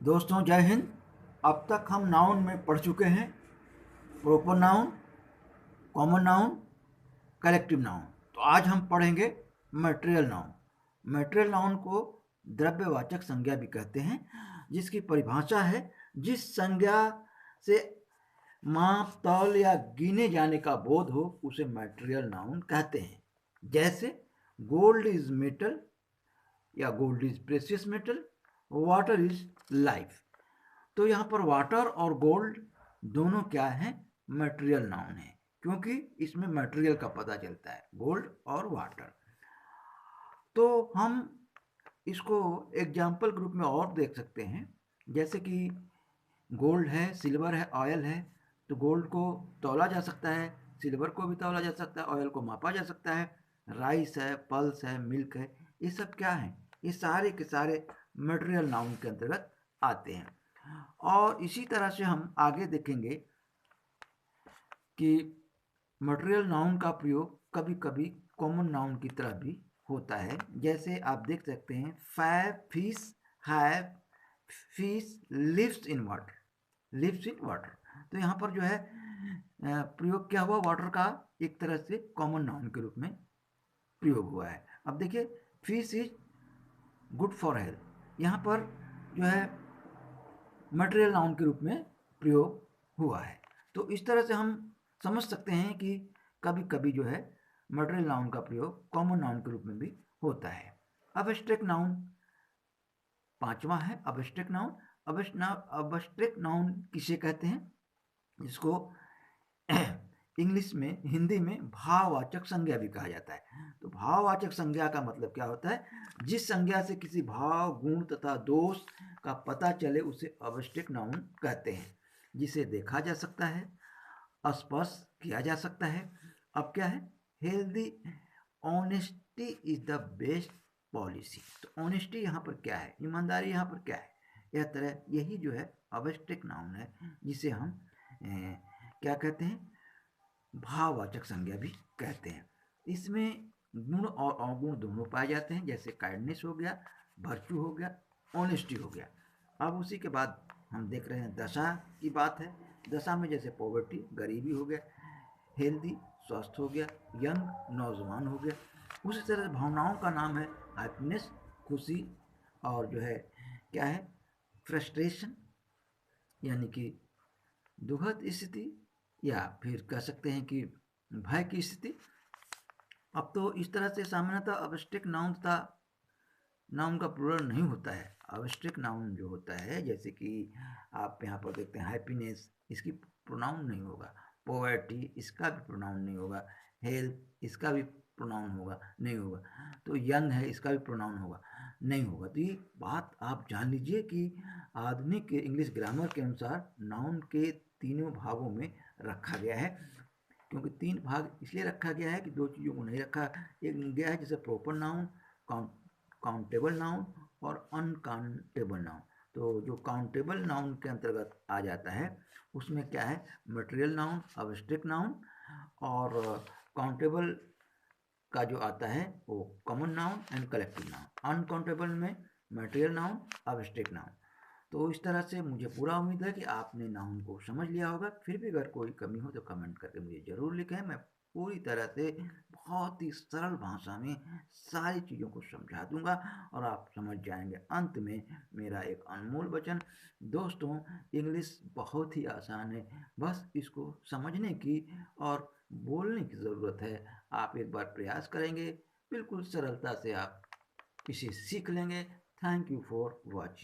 दोस्तों जय हिंद। अब तक हम नाउन में पढ़ चुके हैं proper noun, common noun, collective noun. तो आज हम पढ़ेंगे मटेरियल नाउन। मटेरियल नाउन को द्रव्यवाचक संज्ञा भी कहते हैं, जिसकी परिभाषा है जिस संज्ञा से माप, तौल या गिने जाने का बोध हो उसे मटेरियल नाउन कहते हैं। जैसे गोल्ड इज मेटल या gold is precious metal, water is life. तो यहाँ पर वाटर और गोल्ड दोनों क्या है? मटेरियल नाउन है, क्योंकि इसमें मटेरियल का पता चलता है, गोल्ड और वाटर। तो हम इसको एग्जाम्पल ग्रुप में और देख सकते हैं, जैसे कि गोल्ड है, सिल्वर है, ऑयल है। तो गोल्ड को तौला जा सकता है, सिल्वर को भी तौला जा सकता है, ऑयल को मापा जा सकता है। राइस है, पल्स है, मिल्क है, ये सब क्या है? ये सारे के सारे मटेरियल नाउन के अंतर्गत आते हैं। और इसी तरह से हम आगे देखेंगे कि मटेरियल नाउन का प्रयोग कभी कभी कॉमन नाउन की तरह भी होता है। जैसे आप देख सकते हैं, fish have, fish lives in water, lives in water. तो यहाँ पर जो है प्रयोग क्या हुआ? वाटर का एक तरह से कॉमन नाउन के रूप में प्रयोग हुआ है। अब देखिए, fish is good for health, यहाँ पर जो है मटेरियल नाउन के रूप में प्रयोग हुआ है। तो इस तरह से हम समझ सकते हैं कि कभी कभी जो है मटेरियल नाउन का प्रयोग कॉमन नाउन के रूप में भी होता है। अब्स्ट्रैक्ट नाउन पांचवा है, अब्स्ट्रैक्ट नाउन। अब्स्ट्रैक्ट नाउन किसे कहते हैं? इसको इंग्लिश में, हिंदी में भाववाचक संज्ञा भी कहा जाता है। तो भाववाचक संज्ञा का मतलब क्या होता है? जिस संज्ञा से किसी भाव, गुण तथा दोष का पता चले उसे अब्स्ट्रैक्ट नाउन कहते हैं, जिसे देखा जा सकता है, स्पर्श किया जा सकता है। अब क्या है? Healthy honesty is the best policy. तो ऑनेस्टी यहाँ पर क्या है? ईमानदारी यहाँ पर क्या है? यही जो है अब्स्ट्रैक्ट नाउन है, जिसे हम क्या कहते हैं? भाववाचक संज्ञा भी कहते हैं। इसमें गुण और अवगुण दोनों पाए जाते हैं, जैसे काइंडनेस हो गया, वर्चू हो गया, ऑनेस्टी हो गया। अब उसी के बाद हम देख रहे हैं दशा की बात है। दशा में जैसे पॉवर्टी, गरीबी हो गया, हेल्दी स्वस्थ हो गया, यंग नौजवान हो गया। उसी तरह भावनाओं का नाम है हैप्पीनेस खुशी, और जो है क्या है? फ्रस्ट्रेशन यानी कि दुखद स्थिति, या फिर कह सकते हैं कि भय की स्थिति। अब तो इस तरह से सामान्यतः अब्स्ट्रैक्ट नाउन तथा नाउन का प्लूरल नहीं होता है। अब्स्ट्रैक्ट नाउन जो होता है, जैसे कि आप यहाँ पर देखते हैं हैप्पीनेस, इसकी प्रोनाउन नहीं होगा। पॉवर्टी, इसका भी प्रोनाउन नहीं होगा। हेल्थ, इसका भी प्रोनाउन होगा नहीं होगा। तो यंग है, इसका भी प्रोनाउन होगा नहीं होगा। तो ये बात आप जान लीजिए कि आधुनिक इंग्लिश ग्रामर के अनुसार नाउन के तीनों भागों में रखा गया है। क्योंकि तीन भाग इसलिए रखा गया है कि दो चीज़ों को नहीं रखा गया है, जैसे प्रॉपर नाउन, काउंटेबल नाउन और अनकाउंटेबल नाउन। तो जो काउंटेबल नाउन के अंतर्गत आ जाता है उसमें क्या है? मटेरियल नाउन, अब्स्ट्रैक्ट नाउन, और काउंटेबल का जो आता है वो common noun and collective noun. Uncountable में मटेरियल नाउन, अब्स्ट्रैक्ट नाउन। तो इस तरह से मुझे पूरा उम्मीद है कि आपने नाउन को समझ लिया होगा। फिर भी अगर कोई कमी हो तो कमेंट करके मुझे ज़रूर लिखें। मैं पूरी तरह से बहुत ही सरल भाषा में सारी चीज़ों को समझा दूंगा और आप समझ जाएंगे। अंत में मेरा एक अनमोल वचन, दोस्तों इंग्लिश बहुत ही आसान है, बस इसको समझने की और बोलने की ज़रूरत है। आप एक बार प्रयास करेंगे, बिल्कुल सरलता से आप इसे सीख लेंगे। Thank you for watching.